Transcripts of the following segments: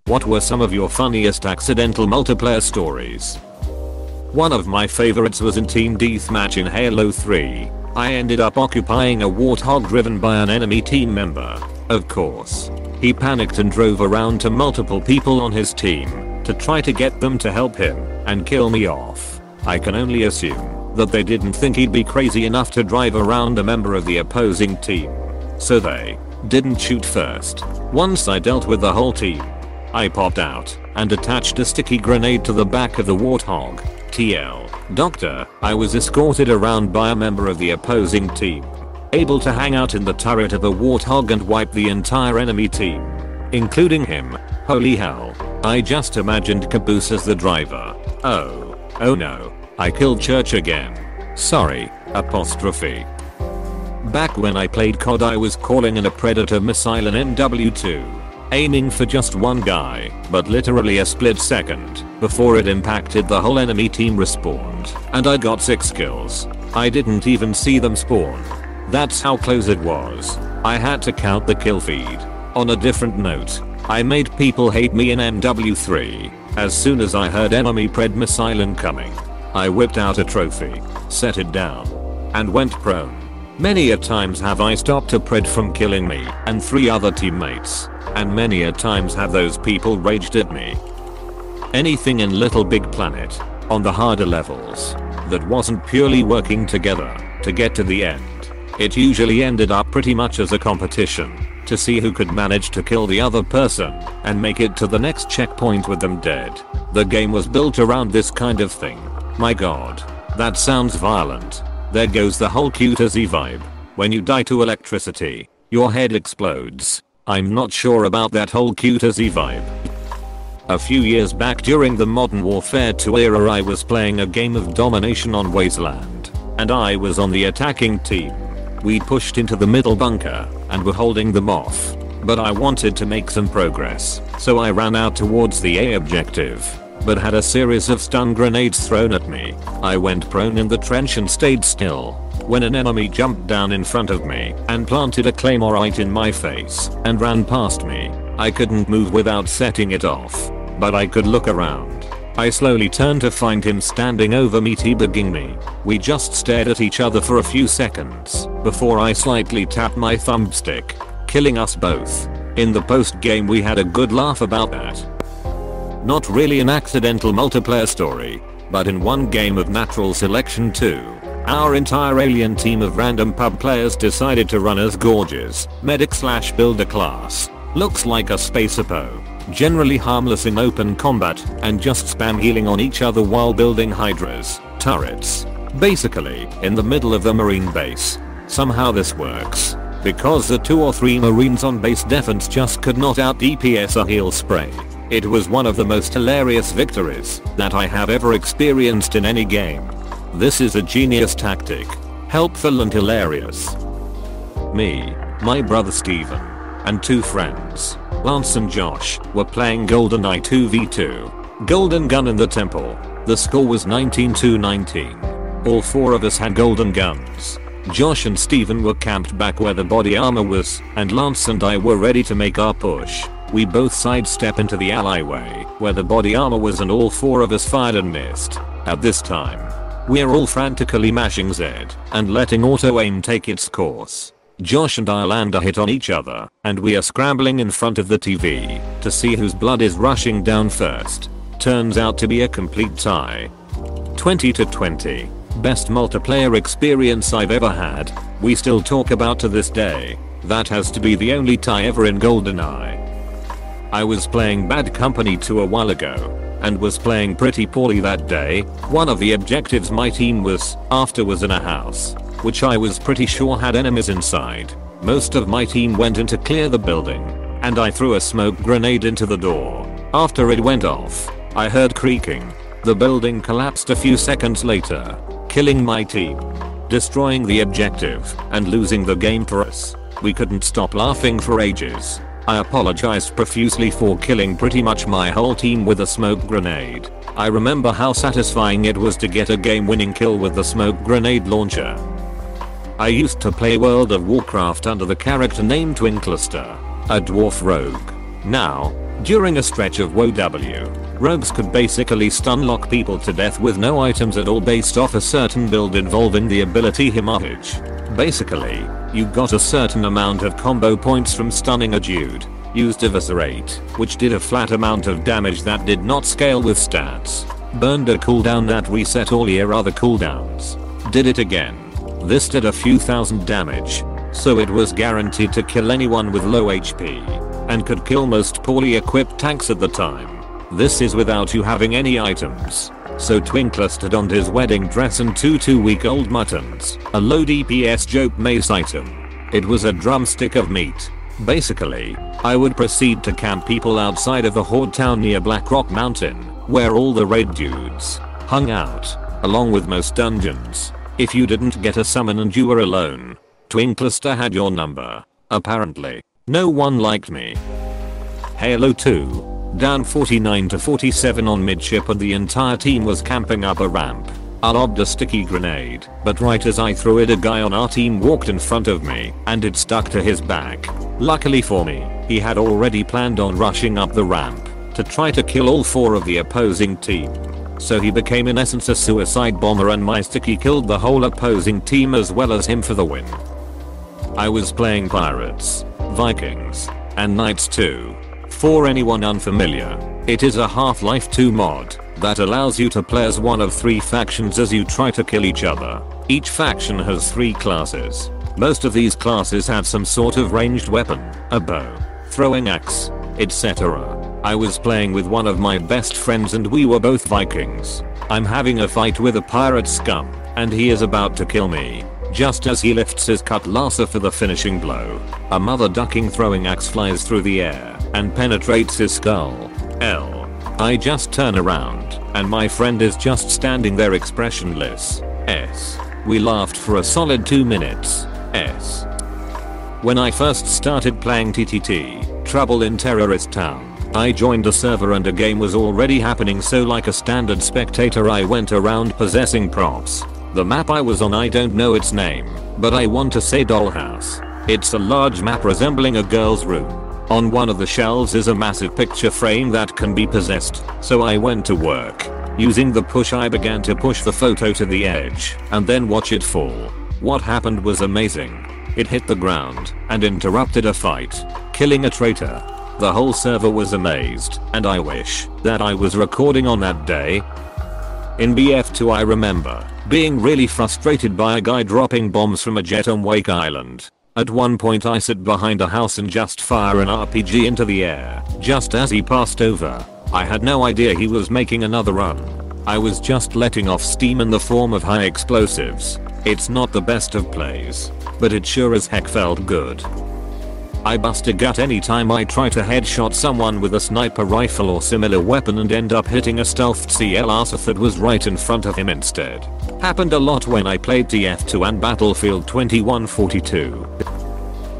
What were some of your funniest accidental multiplayer stories? One of my favorites was in Team Deathmatch in Halo 3. I ended up occupying a warthog driven by an enemy team member. Of course. He panicked and drove around to multiple people on his team to try to get them to help him and kill me off. I can only assume that they didn't think he'd be crazy enough to drive around a member of the opposing team. So they didn't shoot first. Once I dealt with the whole team, I popped out and attached a sticky grenade to the back of the warthog. TL. Doctor, I was escorted around by a member of the opposing team, able to hang out in the turret of a warthog and wipe the entire enemy team, including him. Holy hell. I just imagined Caboose as the driver. Oh no. I killed Church again. Sorry. Apostrophe. Back when I played COD I was calling in a Predator missile in MW2, aiming for just one guy, but literally a split second before it impacted the whole enemy team respawned, and I got 6 kills. I didn't even see them spawn. That's how close it was. I had to count the kill feed. On a different note, I made people hate me in MW3. As soon as I heard enemy Pred missile incoming, I whipped out a trophy, set it down, and went prone. Many a times have I stopped a Pred from killing me and 3 other teammates, and many a times have those people raged at me. Anything in Little Big Planet, on the harder levels, that wasn't purely working together to get to the end, it usually ended up pretty much as a competition to see who could manage to kill the other person and make it to the next checkpoint with them dead. The game was built around this kind of thing. My god. That sounds violent. There goes the whole Q-Tazzy vibe. When you die to electricity, your head explodes. I'm not sure about that whole Q-Tazzy vibe. A few years back during the Modern Warfare 2 era I was playing a game of domination on Wasteland, and I was on the attacking team. We pushed into the middle bunker and were holding them off, but I wanted to make some progress, so I ran out towards the A objective, but had a series of stun grenades thrown at me. I went prone in the trench and stayed still when an enemy jumped down in front of me and planted a claymore right in my face and ran past me. I couldn't move without setting it off, but I could look around. I slowly turned to find him standing over me teabagging me. We just stared at each other for a few seconds before I slightly tapped my thumbstick, killing us both. In the post game we had a good laugh about that. Not really an accidental multiplayer story, but in one game of Natural Selection 2, our entire alien team of random pub players decided to run as Gorges, medic/builder class. Looks like a space oppo. Generally harmless in open combat and just spam healing on each other while building hydras, turrets. Basically, in the middle of the marine base. Somehow this works, because the 2 or 3 marines on base defense just could not out DPS a heal spray. It was one of the most hilarious victories that I have ever experienced in any game. This is a genius tactic. Helpful and hilarious. Me, my brother Steven, and 2 friends, Lance and Josh, were playing GoldenEye 2v2. Golden gun in the temple. The score was 19-19. All 4 of us had golden guns. Josh and Steven were camped back where the body armor was, and Lance and I were ready to make our push. We both sidestep into the alleyway where the body armor was, and all 4 of us fired and missed. At this time, we're all frantically mashing Z and letting auto aim take its course. Josh and I land a hit on each other, and we are scrambling in front of the TV to see whose blood is rushing down first. Turns out to be a complete tie. 20-20. Best multiplayer experience I've ever had. We still talk about to this day. That has to be the only tie ever in GoldenEye. I was playing Bad Company 2 a while ago, and was playing pretty poorly that day. One of the objectives my team was after was in a house, which I was pretty sure had enemies inside. Most of my team went in to clear the building, and I threw a smoke grenade into the door. After it went off, I heard creaking. The building collapsed a few seconds later, killing my team, destroying the objective, and losing the game for us. We couldn't stop laughing for ages. I apologized profusely for killing pretty much my whole team with a smoke grenade. I remember how satisfying it was to get a game-winning kill with the smoke grenade launcher. I used to play World of Warcraft under the character named Twinklister, a dwarf rogue. Now, During a stretch of WoW, rogues could basically stun lock people to death with no items at all based off a certain build involving the ability Hemorrhage. Basically, you got a certain amount of combo points from stunning a dude, used Eviscerate, which did a flat amount of damage that did not scale with stats, burned a cooldown that reset all your other cooldowns, did it again. This did a few thousand damage, so it was guaranteed to kill anyone with low HP, and could kill most poorly equipped tanks at the time. This is without you having any items. So Twinkler donned his wedding dress and 2-week-old muttons, a low DPS joke mace item. It was a drumstick of meat. Basically, I would proceed to camp people outside of the Horde town near Blackrock Mountain, where all the raid dudes hung out, along with most dungeons. If you didn't get a summon and you were alone, Twinkler had your number. Apparently, no one liked me. Halo 2. Down 49 to 47 on midship and the entire team was camping up a ramp. I lobbed a sticky grenade, but right as I threw it, a guy on our team walked in front of me and it stuck to his back. Luckily for me, he had already planned on rushing up the ramp to try to kill all 4 of the opposing team. So he became in essence a suicide bomber and my sticky killed the whole opposing team as well as him for the win. I was playing Pirates, Vikings, and Knights too. For anyone unfamiliar, it is a Half-Life 2 mod that allows you to play as one of 3 factions as you try to kill each other. Each faction has 3 classes. Most of these classes have some sort of ranged weapon, a bow, throwing axe, etc. I was playing with one of my best friends and we were both Vikings. I'm having a fight with a pirate scum, and he is about to kill me. Just as he lifts his cutlass for the finishing blow, a mother ducking throwing axe flies through the air and penetrates his skull. I just turn around and my friend is just standing there expressionless. We laughed for a solid 2 minutes. When I first started playing TTT, Trouble in Terrorist Town, I joined a server and a game was already happening, so like a standard spectator I went around possessing props. The map I was on, I don't know its name, but I want to say Dollhouse. It's a large map resembling a girl's room. On one of the shelves is a massive picture frame that can be possessed, so I went to work. Using the push I began to push the photo to the edge, and then watch it fall. What happened was amazing. It hit the ground, and interrupted a fight, killing a traitor. The whole server was amazed, and I wish that I was recording on that day. In BF2 I remember being really frustrated by a guy dropping bombs from a jet on Wake Island. At one point I sit behind a house and just fire an RPG into the air, just as he passed over. I had no idea he was making another run. I was just letting off steam in the form of high explosives. It's not the best of plays, but it sure as heck felt good. I bust a gut anytime I try to headshot someone with a sniper rifle or similar weapon and end up hitting a stealthed CLR that was right in front of him instead. Happened a lot when I played TF2 and Battlefield 2142.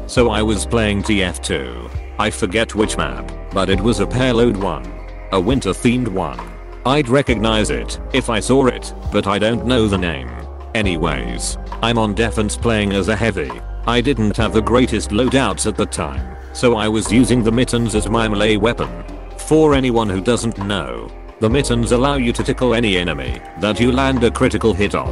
So I was playing TF2. I forget which map, but it was a payload one. A winter themed one. I'd recognize it if I saw it, but I don't know the name. Anyways, I'm on defense playing as a heavy. I didn't have the greatest loadouts at the time, so I was using the mittens as my melee weapon. For anyone who doesn't know, the mittens allow you to tickle any enemy that you land a critical hit on,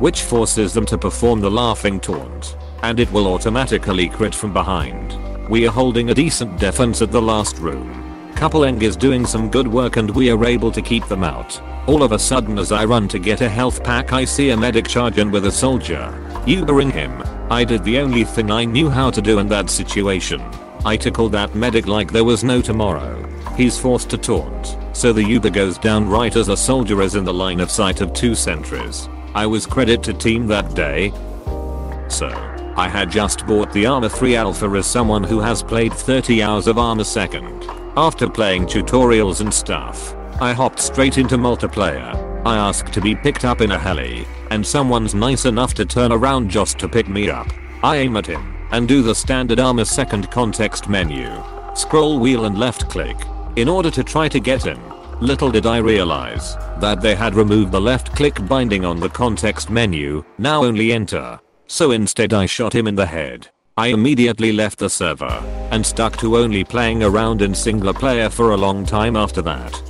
which forces them to perform the laughing taunt, and it will automatically crit from behind. We are holding a decent defense at the last room. Couple is doing some good work and we are able to keep them out. All of a sudden as I run to get a health pack I see a medic charge in with a soldier. Ubering him. I did the only thing I knew how to do in that situation. I tickled that medic like there was no tomorrow. He's forced to taunt, so the Uber goes down right as a soldier is in the line of sight of 2 sentries. I was credit to team that day. So, I had just bought the Arma 3 Alpha as someone who has played 30 hours of Arma 2nd. After playing tutorials and stuff, I hopped straight into multiplayer. I asked to be picked up in a heli, and someone's nice enough to turn around just to pick me up. I aim at him, and do the standard Arma 2nd context menu. Scroll wheel and left click, in order to try to get him. Little did I realize that they had removed the left click binding on the context menu, now only enter. So instead I shot him in the head. I immediately left the server and stuck to only playing around in single player for a long time after that.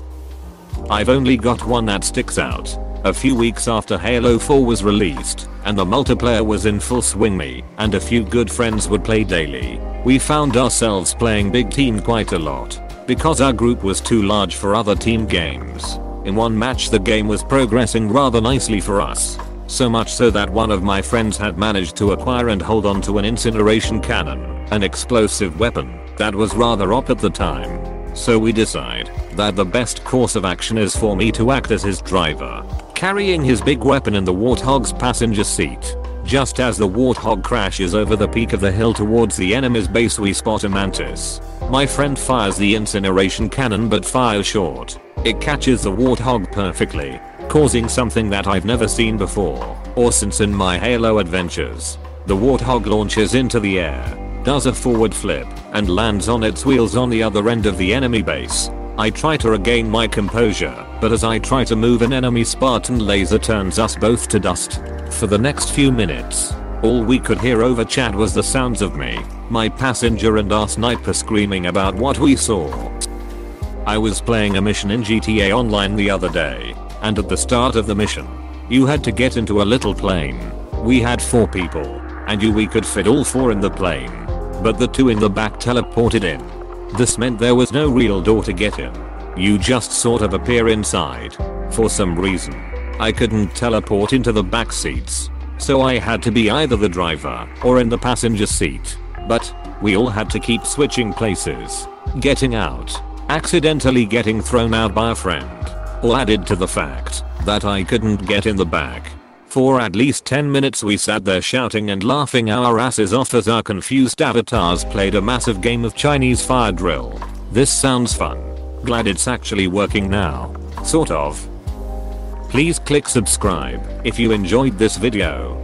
I've only got one that sticks out. A few weeks after Halo 4 was released and the multiplayer was in full swing, me and a few good friends would play daily. We found ourselves playing big team quite a lot because our group was too large for other team games. In one match the game was progressing rather nicely for us. So much so that one of my friends had managed to acquire and hold on to an incineration cannon, an explosive weapon that was rather OP at the time. So we decide that the best course of action is for me to act as his driver, carrying his big weapon in the Warthog's passenger seat. Just as the Warthog crashes over the peak of the hill towards the enemy's base, we spot a Mantis. My friend fires the incineration cannon but fires short. It catches the Warthog perfectly, causing something that I've never seen before or since in my Halo adventures. The Warthog launches into the air, does a forward flip, and lands on its wheels on the other end of the enemy base. I try to regain my composure, but as I try to move, an enemy Spartan laser turns us both to dust. For the next few minutes, all we could hear over chat was the sounds of me, my passenger, and our sniper screaming about what we saw. I was playing a mission in GTA Online the other day, and at the start of the mission, you had to get into a little plane. We had 4 people, and we could fit all 4 in the plane, but the 2 in the back teleported in. This meant there was no real door to get in. You just sort of appear inside. For some reason, I couldn't teleport into the back seats, so I had to be either the driver or in the passenger seat. But we all had to keep switching places, getting out, accidentally getting thrown out by a friend, all added to the fact that I couldn't get in the back. For at least 10 minutes we sat there shouting and laughing our asses off as our confused avatars played a massive game of Chinese fire drill. This sounds fun. Glad it's actually working now. Sort of. Please click subscribe if you enjoyed this video.